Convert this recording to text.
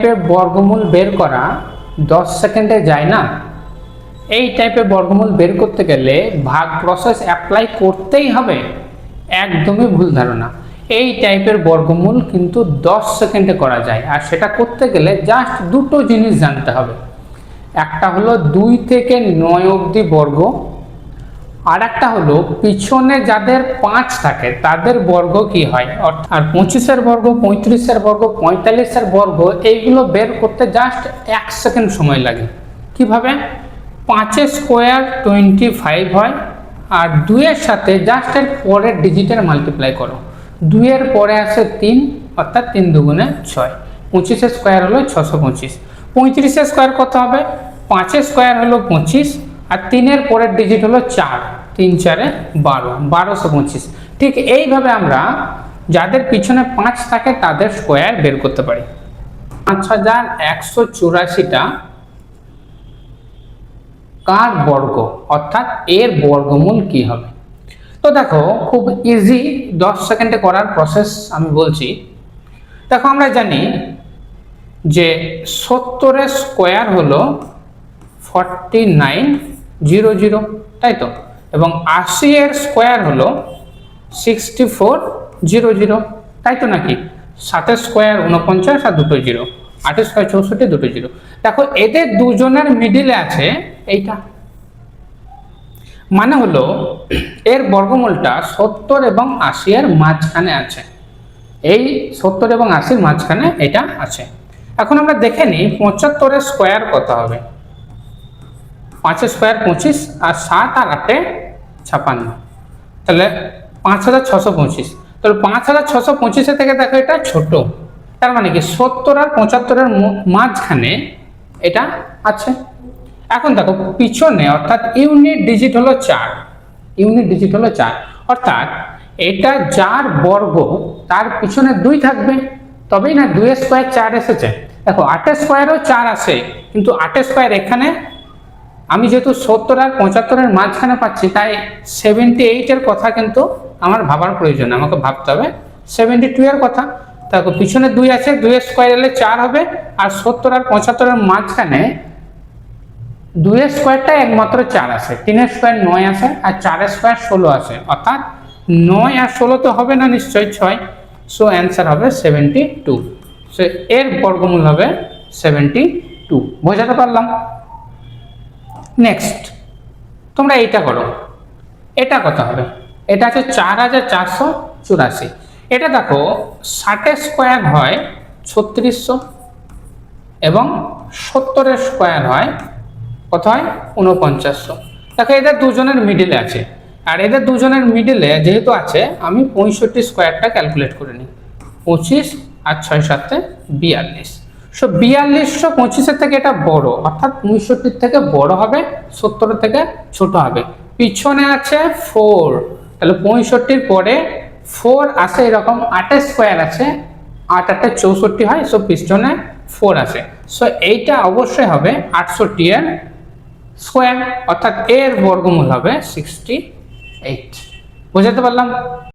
টাইপের বর্গমূল বের করা 10 সেকেন্ডে যায় না। এই টাইপের বর্গমূল বের করতে গেলে ভাগ প্রসেস অ্যাপ্লাই করতেই হবে, একদমই ভুল ধারণা। এই টাইপের বর্গমূল কিন্তু 10 সেকেন্ডে করা যায়, আর সেটা করতে গেলে জাস্ট দুটো জিনিস জানতে হবে। একটা হলো 2 থেকে 9 অবধি বর্গ, আর একটা হলো পিছনে যাদের 5 থাকে তাদের বর্গ কি হয়। আর 25-এর বর্গ, 35-এর বর্গ, 45-এর বর্গ এইগুলো বের করতে জাস্ট 1 সেকেন্ড সময় লাগে। কিভাবে? 5 স্কোয়ার 25 হয়, আর 2-এর সাথে জাস্ট এর পরের ডিজিটের মাল্টিপ্লাই করো। 2-এর পরে আসে 3, অর্থাৎ 3 দুগুণে 6। 25-এর স্কোয়ার হলো 625। 35-এর স্কোয়ার কত হবে? 5-এর স্কোয়ার হলো 25, আর 3-এর পরের ডিজিট হলো 4। 3 4 12, 1225। ঠিক এইভাবে আমরা যাদের পিছনে 5 থাকে তাদের স্কোয়ার বের করতে পারি। 5184টা কার বর্গ, অর্থাৎ এর বর্গমূল কি হবে? তো দেখো, খুব ইজি 10 সেকেন্ডে করার প্রসেস আমি বলছি। দেখো, আমরা জানি যে 70-এর স্কোয়ার হলো 4900, তাই তো? এবং 80-এর স্কোয়ার হলো 6400, তাই তো নাকি? 7-এর স্কোয়ার 49 আর দুটো 0, 8-এর স্কোয়ার 64, দুটো 0। দেখো, এদের দুজনের মিডিলে আছে এইটা, মানে হলো এর বর্গমূলটা 70 এবং 80 এর মাঝখানে আছে। এই 70 এবং 80-র মাঝখানে এটা আছে। এখন আমরা দেখে নিই 75-এর স্কোয়ার কত হবে। 5-এর স্কোয়ার 25, আর 7 আর 8-এ 56, তাহলে 5625। তাহলে 5625 থেকে দেখো এটা ছোট, তার মানে কি 70 আর 75-এর মাঝখানে এটা আছে। এখন দেখো পিছনে, অর্থাৎ ইউনিট ডিজিট হলো 4, ইউনিট ডিজিট হলো 4, অর্থাৎ এটা যার বর্গ তার পিছনে 2 থাকবে, তবেই না 2-এর স্কোয়ার 4 এসেছে। দেখো 8-এর স্কোয়ারও 4 আসে, কিন্তু 8-এর স্কোয়ার এখানে আমি যেহেতু 70 আর 75-এর মাঝখানে পাচ্ছি, তাই 78-এর কথা কিন্তু আমার ভাবার প্রয়োজন, আমাকে ভাবতে হবে 72-এর কথা। দেখো পিছনে 2 আছে, 2-এর স্কোয়ার এলে 4 হবে, আর 70 আর 75-এর মাঝখানে 2-এর স্কোয়ারটা একমাত্র 4 আসে, 3-এর স্কোয়ার 9 আসে, আর 4-এর স্কোয়ার 16 আসে, অর্থাৎ 9 আর 16 তো হবে না নিশ্চয়ই 6। সো অ্যান্সার হবে 72। সো এর বর্গমূল হবে 72। বোঝাতে পারলাম? নেক্সট তোমরা এইটা করো, এটা কত হবে? এটা আছে 4484। এটা দেখো 60-এর স্কোয়ার হয় 3600, এবং 70-এর স্কোয়ার হয় কত হয়? 4900। দেখো এদের দুজনের মিডিলে আছে, আর এদের দুজনের মিডিলে যেহেতু আছে, আমি 65 স্কোয়ারটা ক্যালকুলেট করে নিই। 25 আর 6 7 42। সো 4225-এর থেকে এটা বড়, অর্থাৎ 65 থেকে বড় হবে, 70 থেকে ছোট হবে। পিছনে আছে 4, তাহলে 65-র পরে 4 আসে, এরকম 8-এর স্কোয়ার আছে, 8 8 64 হয়, সো পিছনে 4 আসে। সো এইটা অবশ্যই হবে 68-এর স্কোয়ার, অর্থাৎ এর বর্গমূল হবে 68। বোঝাতে পারলাম?